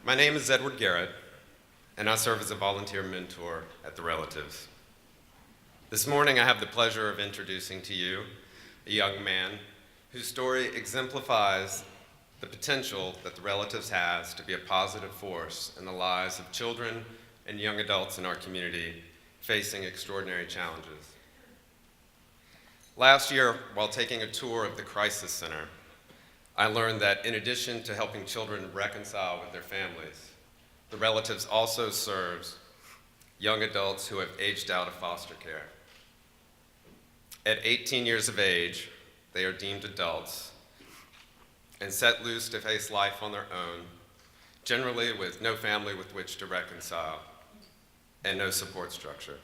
My name is Edward Garrett, and I serve as a volunteer mentor at The Relatives. This morning, I have the pleasure of introducing to you a young man whose story exemplifies the potential that The Relatives has to be a positive force in the lives of children and young adults in our community facing extraordinary challenges. Last year, while taking a tour of the Crisis Center, I learned that in addition to helping children reconcile with their families, The Relatives also serves young adults who have aged out of foster care. At 18 years of age, they are deemed adults and set loose to face life on their own, generally with no family with which to reconcile and no support structure.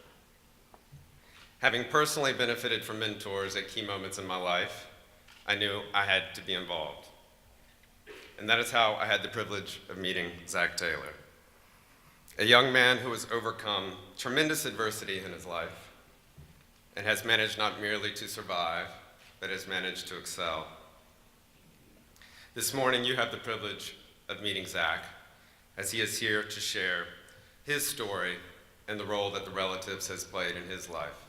Having personally benefited from mentors at key moments in my life, I knew I had to be involved. And that is how I had the privilege of meeting Zach Taylor, a young man who has overcome tremendous adversity in his life and has managed not merely to survive, but has managed to excel. This morning, you have the privilege of meeting Zach as he is here to share his story and the role that The Relatives has played in his life.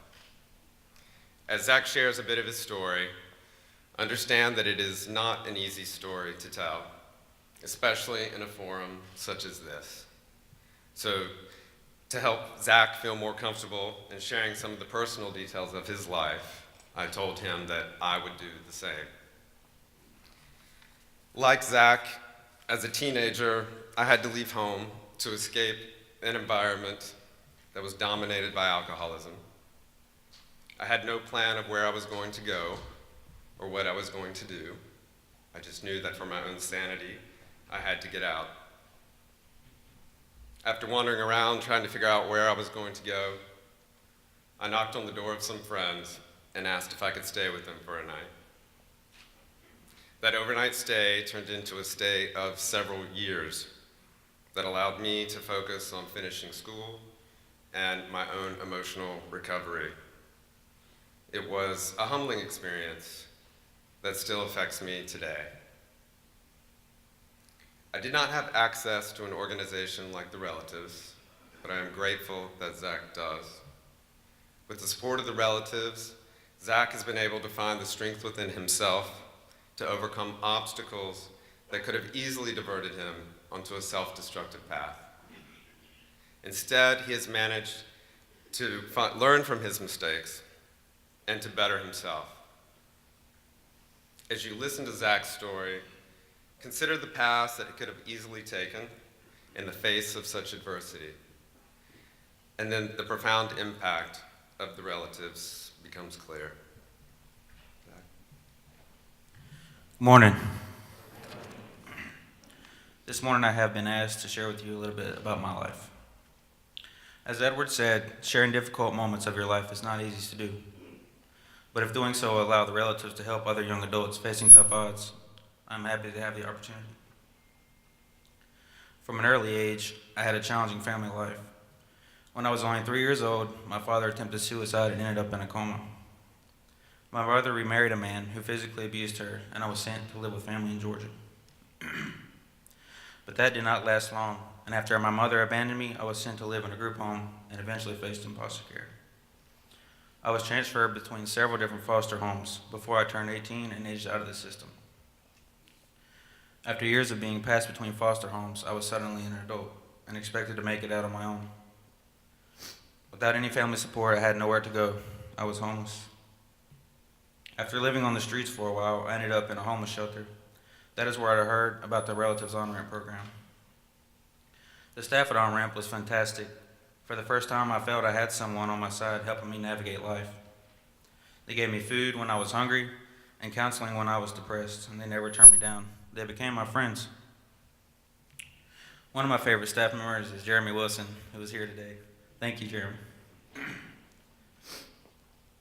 As Zach shares a bit of his story, understand that it is not an easy story to tell, especially in a forum such as this. So, to help Zach feel more comfortable in sharing some of the personal details of his life, I told him that I would do the same. Like Zach, as a teenager, I had to leave home to escape an environment that was dominated by alcoholism. I had no plan of where I was going to go or what I was going to do. I just knew that for my own sanity, I had to get out. After wandering around trying to figure out where I was going to go, I knocked on the door of some friends and asked if I could stay with them for a night. That overnight stay turned into a stay of several years that allowed me to focus on finishing school and my own emotional recovery. It was a humbling experience that still affects me today. I did not have access to an organization like The Relatives, but I am grateful that Zach does. With the support of The Relatives, Zach has been able to find the strength within himself to overcome obstacles that could have easily diverted him onto a self-destructive path. Instead, he has managed to learn from his mistakes and to better himself. As you listen to Zach's story, consider the path that he could have easily taken in the face of such adversity, and then the profound impact of The Relatives becomes clear. Morning. This morning I have been asked to share with you a little bit about my life. As Edward said, sharing difficult moments of your life is not easy to do. But if doing so will allow The Relatives to help other young adults facing tough odds, I'm happy to have the opportunity. From an early age, I had a challenging family life. When I was only 3 years old, my father attempted suicide and ended up in a coma. My mother remarried a man who physically abused her, and I was sent to live with family in Georgia. But that did not last long, and after my mother abandoned me, I was sent to live in a group home and eventually faced foster care. I was transferred between several different foster homes before I turned 18 and aged out of the system. After years of being passed between foster homes, I was suddenly an adult and expected to make it out on my own. Without any family support, I had nowhere to go. I was homeless. After living on the streets for a while, I ended up in a homeless shelter. That is where I heard about the Relatives On-Ramp program. The staff at On-Ramp was fantastic. For the first time, I felt I had someone on my side helping me navigate life. They gave me food when I was hungry and counseling when I was depressed, and they never turned me down. They became my friends. One of my favorite staff members is Jeremy Wilson, who is here today. Thank you, Jeremy.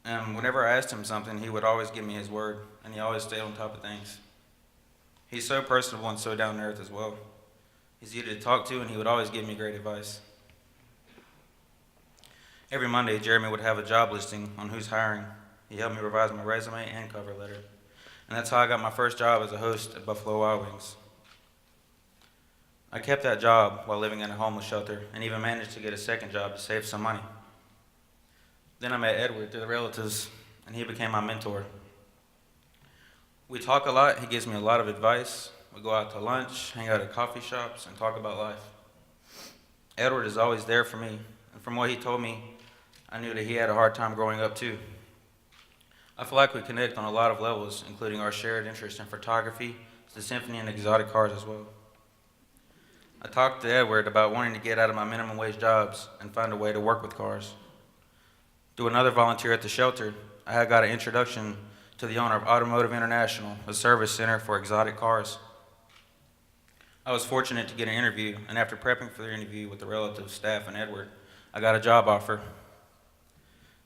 Whenever I asked him something, he would always give me his word, and he always stayed on top of things. He's so personable and so down to earth as well. He's easy to talk to, and he would always give me great advice. Every Monday, Jeremy would have a job listing on who's hiring. He helped me revise my resume and cover letter. And that's how I got my first job as a host at Buffalo Wild Wings. I kept that job while living in a homeless shelter and even managed to get a second job to save some money. Then I met Edward through the relatives, and he became my mentor. We talk a lot. He gives me a lot of advice. We go out to lunch, hang out at coffee shops, and talk about life. Edward is always there for me, and from what he told me, I knew that he had a hard time growing up too. I feel like we connect on a lot of levels, including our shared interest in photography, the symphony, and exotic cars as well. I talked to Edward about wanting to get out of my minimum wage jobs and find a way to work with cars. Through another volunteer at the shelter, I had got an introduction to the owner of Automotive International, a service center for exotic cars. I was fortunate to get an interview, and after prepping for the interview with the relatives, staff, and Edward, I got a job offer.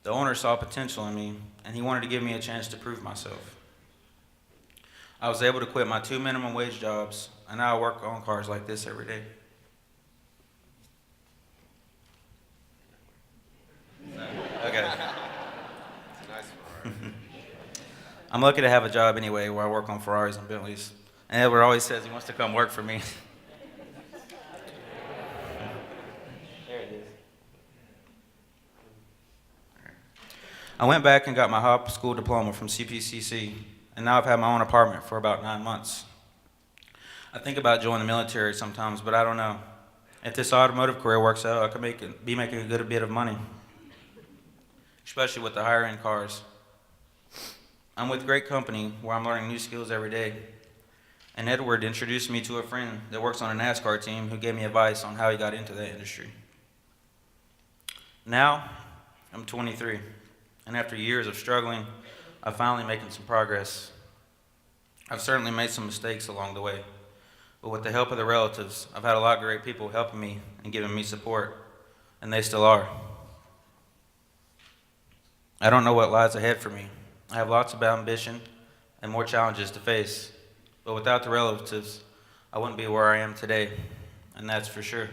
The owner saw potential in me, and he wanted to give me a chance to prove myself. I was able to quit my 2 minimum wage jobs, and now I work on cars like this every day. Okay. Nice Ferrari. I'm lucky to have a job anyway where I work on Ferraris and Bentleys. And Edward always says he wants to come work for me. There it is. I went back and got my high school diploma from CPCC, and now I've had my own apartment for about 9 months. I think about joining the military sometimes, but I don't know. If this automotive career works out, I could be making a good bit of money, especially with the higher end cars. I'm with great company where I'm learning new skills every day. And Edward introduced me to a friend that works on a NASCAR team who gave me advice on how he got into that industry. Now, I'm 23, and after years of struggling, I'm finally making some progress. I've certainly made some mistakes along the way, but with the help of the relatives, I've had a lot of great people helping me and giving me support, and they still are. I don't know what lies ahead for me. I have lots of ambition and more challenges to face, but without the relatives, I wouldn't be where I am today, and that's for sure.